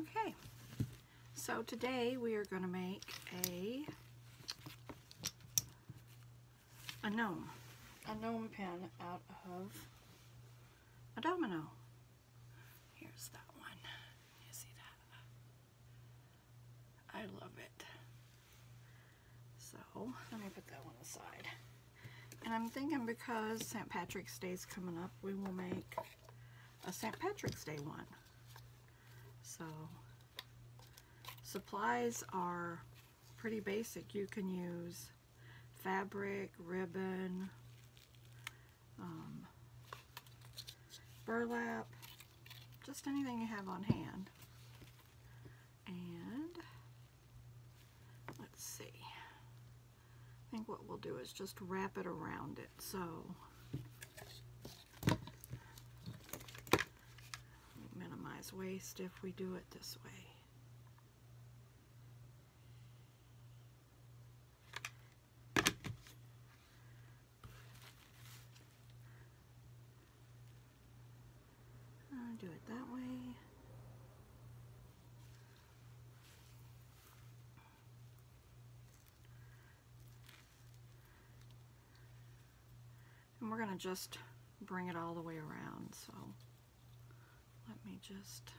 Okay, so today we are going to make a gnome pen out of a domino. Here's that one. You see that? I love it. So let me put that one aside. And I'm thinking because St. Patrick's Day is coming up, we will make a St. Patrick's Day one. So supplies are pretty basic. You can use fabric, ribbon, burlap, just anything you have on hand. And let's see, I think what we'll do is just wrap it around it. So minimize waste if we do it this way. Do it that way. And we're going to just bring it all the way around. So let me just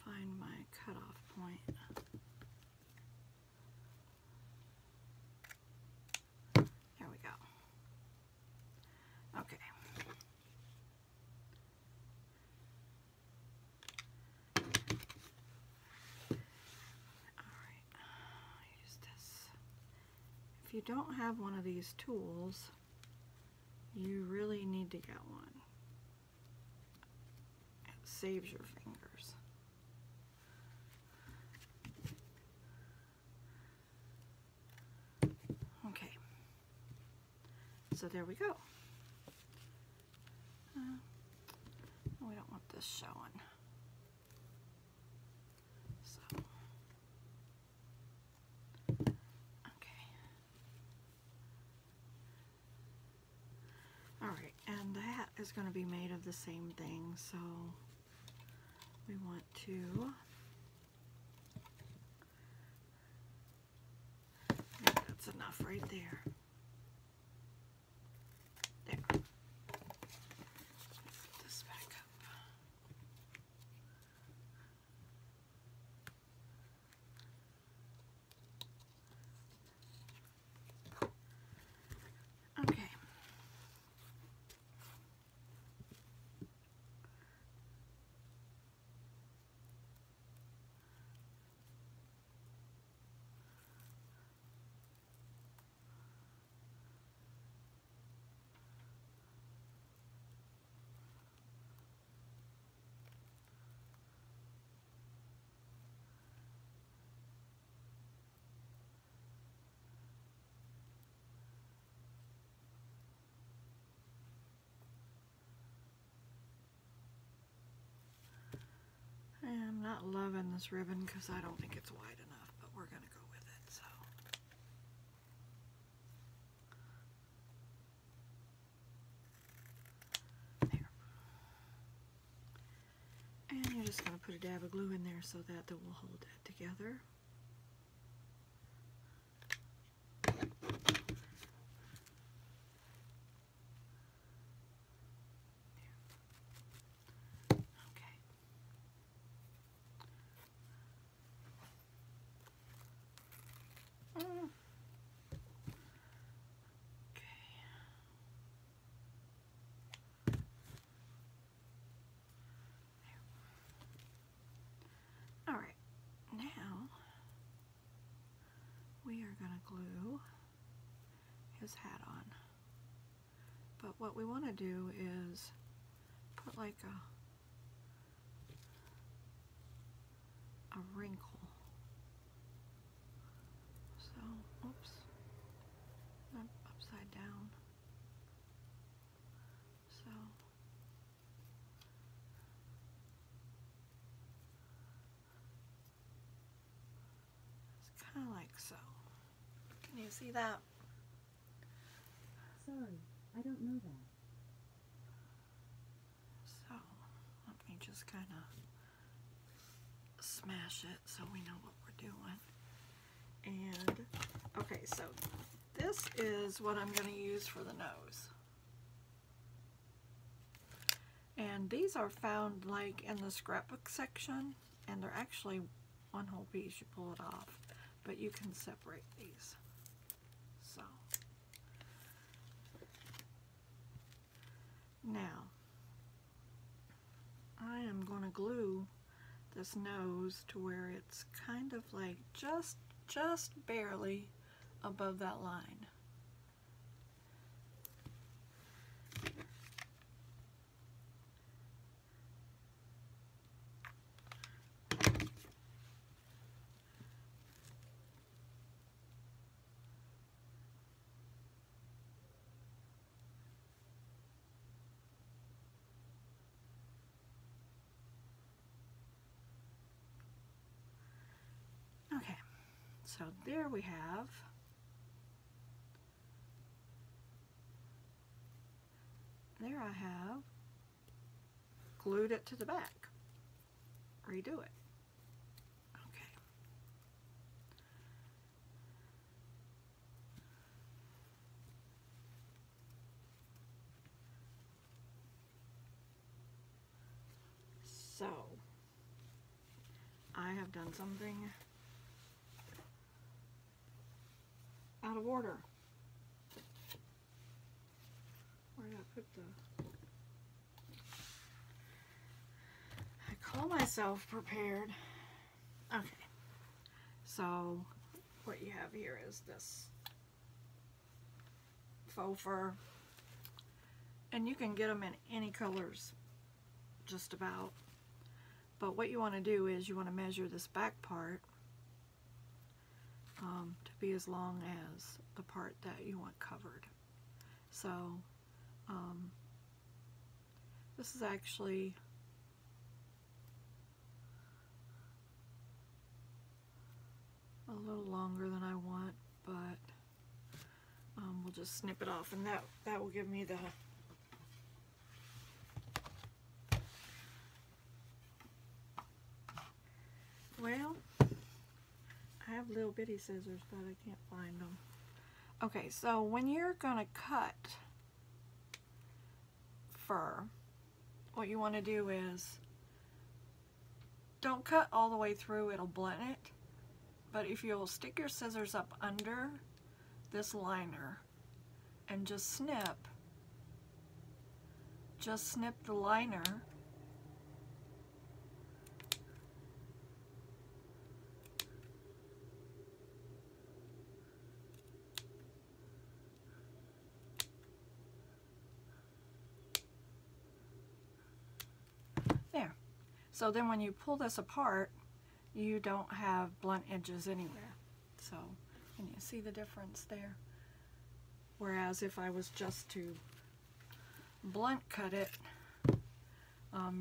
find my cutoff point. There we go. Okay. If you don't have one of these tools, you really need to get one. It saves your fingers. Okay, so there we go. We don't want this showing. So. Alright, and that is going to be made of the same thing, so we want to, I think that's enough right there. There. Put this back up. Okay. I'm not loving this ribbon because I don't think it's wide enough, but we're going to go with it. So. There. And you're just going to put a dab of glue in there so that will hold it together. Alright, now we are going to glue his hat on. But what we want to do is put like a wrinkle. So, oops, I'm upside down. So, it's kind of like so. Can you see that? Sorry, I don't know that. So, let me just kind of smash it so we know what we're doing. And okay, so this is what I'm going to use for the nose. And these are found like in the scrapbook section, and they're actually one whole piece. You pull it off, but you can separate these. So now I am going to glue this nose to where it's kind of like just barely above that line. Okay, so there we have I have glued it to the back. Redo it. Okay. So I have done something out of order. Where did I put the... I call myself prepared. Okay. So what you have here is this faux fur. And you can get them in any colors, just about. But what you want to do is you want to measure this back part to be as long as the part that you want covered. So this is actually a little longer than I want, but we'll just snip it off, and that will give me the well, I have little bitty scissors, but I can't find them. Okay, so when you're gonna cut fur, what you want to do is don't cut all the way through, it'll blunt it. But if you'll stick your scissors up under this liner and just snip the liner, there. So then when you pull this apart, you don't have blunt edges anywhere. So, can you see the difference there? Whereas if I was just to blunt cut it,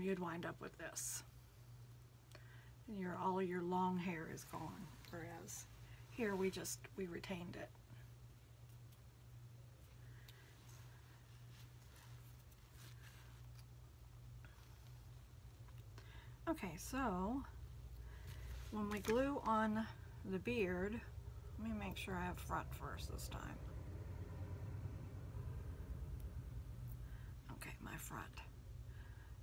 you'd wind up with this. And all of your long hair is gone. Whereas here we retained it. Okay, so when we glue on the beard, let me make sure I have front first this time. Okay, my front.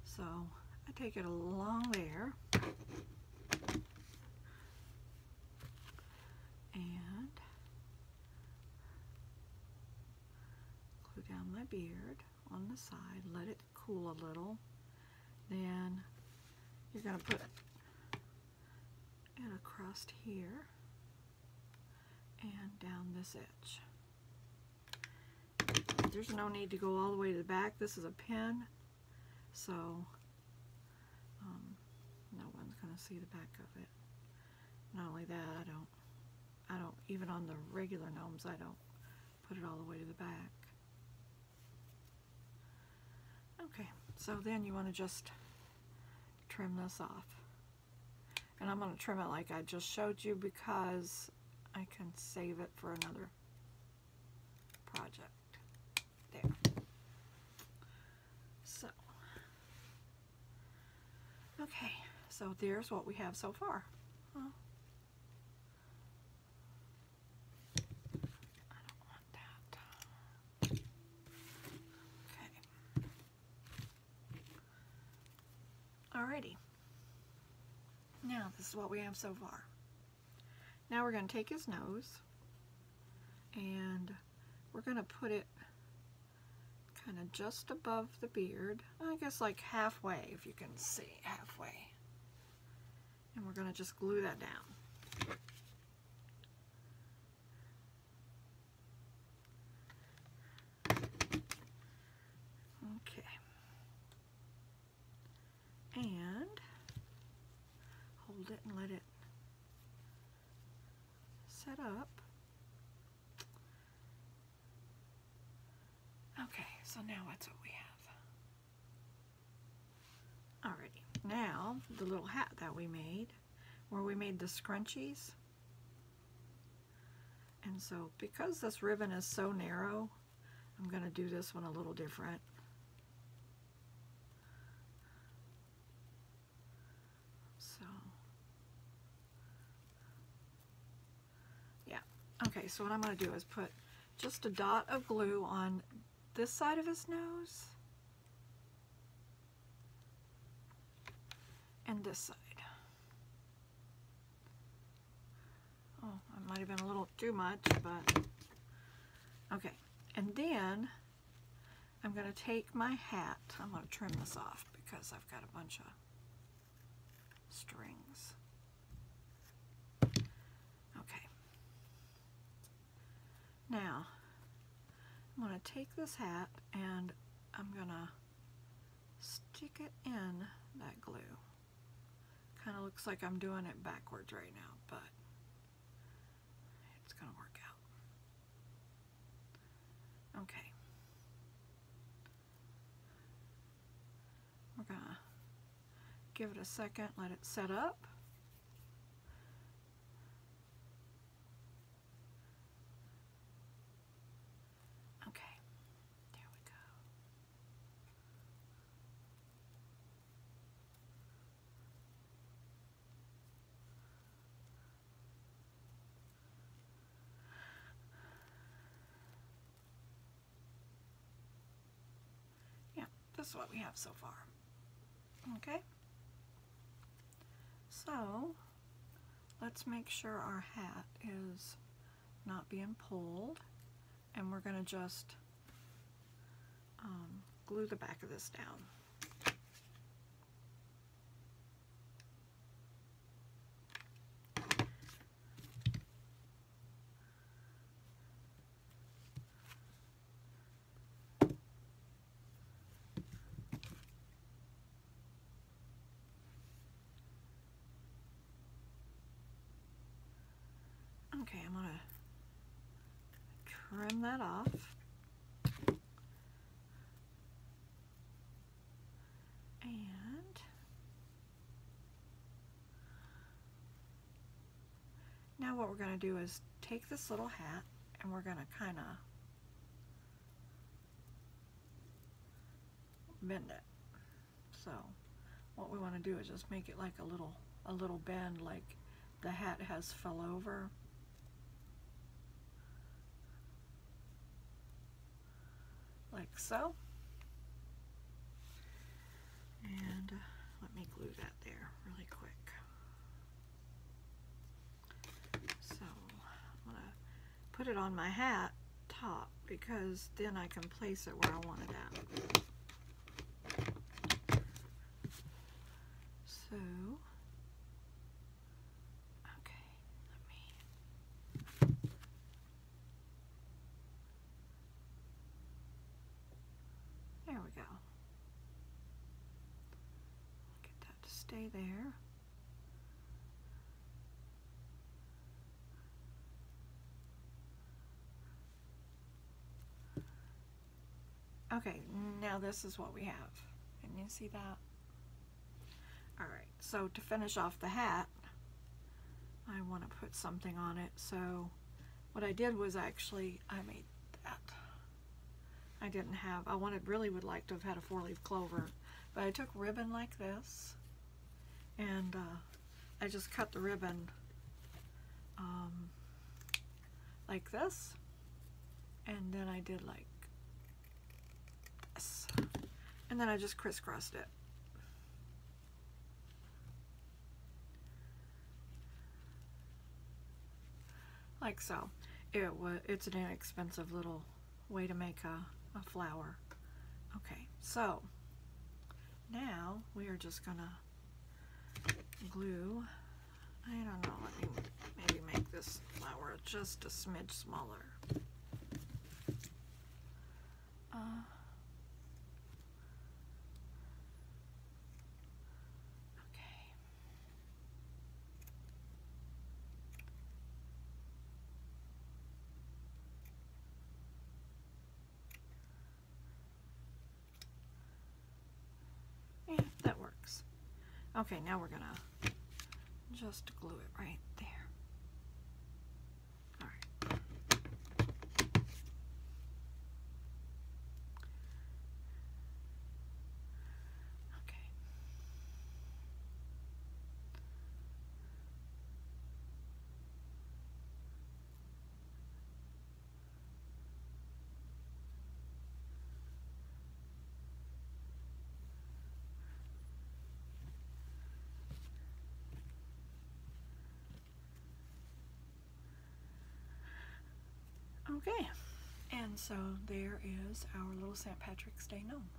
So I take it along there and glue down my beard on the side, let it cool a little. Then you're going to put it across here and down this edge. There's no need to go all the way to the back. This is a pin, so no one's going to see the back of it. Not only that, I don't even on the regular gnomes, I don't put it all the way to the back. Okay, so then you want to just trim this off. And I'm going to trim it like I just showed you because I can save it for another project. There. So, okay, So there's what we have so far. Oh. I don't want that. Okay. Alrighty. Now this is what we have so far. Now we're going to take his nose and we're going to put it kind of just above the beard. I guess like halfway, if you can see, halfway. And we're going to just glue that down. Okay. And hold it and let it set up. Okay, so now that's what we have. Alrighty, now the little hat that we made, where we made the scrunchies. And so because this ribbon is so narrow, I'm going to do this one a little different. So, yeah. Okay, so what I'm going to do is put just a dot of glue on this side of his nose and this side. Oh, that might have been a little too much, but okay. And then I'm going to take my hat. I'm going to trim this off because I've got a bunch of strings. Okay. Now, I'm going to take this hat and I'm going to stick it in that glue. Kind of looks like I'm doing it backwards right now, but it's going to work out. Okay. We're going to give it a second, let it set up. Okay, there we go. Yeah, this is what we have so far. Okay, so let's make sure our hat is not being pulled, and we're going to just glue the back of this down. Okay, I'm going to trim that off. And now what we're going to do is take this little hat and we're going to kind of bend it. So what we want to do is just make it like a little bend, like the hat has fell over. Like so. And let me glue that there really quick. So I'm going to put it on my hat top because then I can place it where I want it at. So, okay, there we go. Get that to stay there. Okay, now this is what we have. Can you see that? Alright, so to finish off the hat, I want to put something on it. So what I did was actually, I made that. I didn't have, really would like to have had a 4-leaf clover, but I took ribbon like this, and I just cut the ribbon like this, and then I did like this, and then I just crisscrossed it. Like so. It's an inexpensive little way to make a flower. Okay, so now we are just gonna glue. I don't know, let me maybe make this flower just a smidge smaller. Okay. Yeah, that works. Okay, now we're gonna just glue it right there. All right. Okay. Okay, and so there is our little St. Patrick's Day gnome.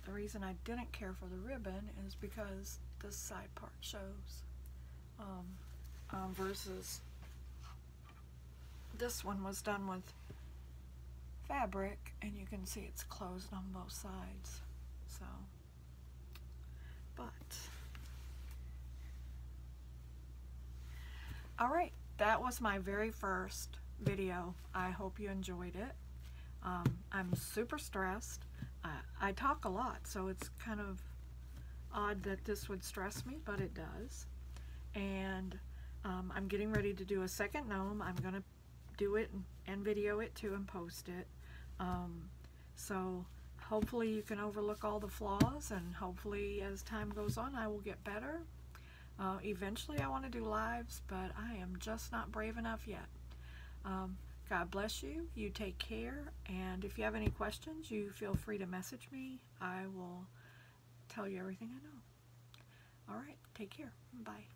The reason I didn't care for the ribbon is because this side part shows versus this one was done with fabric, and you can see it's closed on both sides. So, but all right, that was my very first video. I hope you enjoyed it. I'm super stressed. I talk a lot, so it's kind of odd that this would stress me, but it does. And I'm getting ready to do a second gnome. I'm gonna do it and video it too and post it. So hopefully you can overlook all the flaws, and hopefully as time goes on I will get better. Eventually I want to do lives, but I am just not brave enough yet. God bless you. You take care, and if you have any questions, you feel free to message me. I will tell you everything I know. All right, take care. Bye.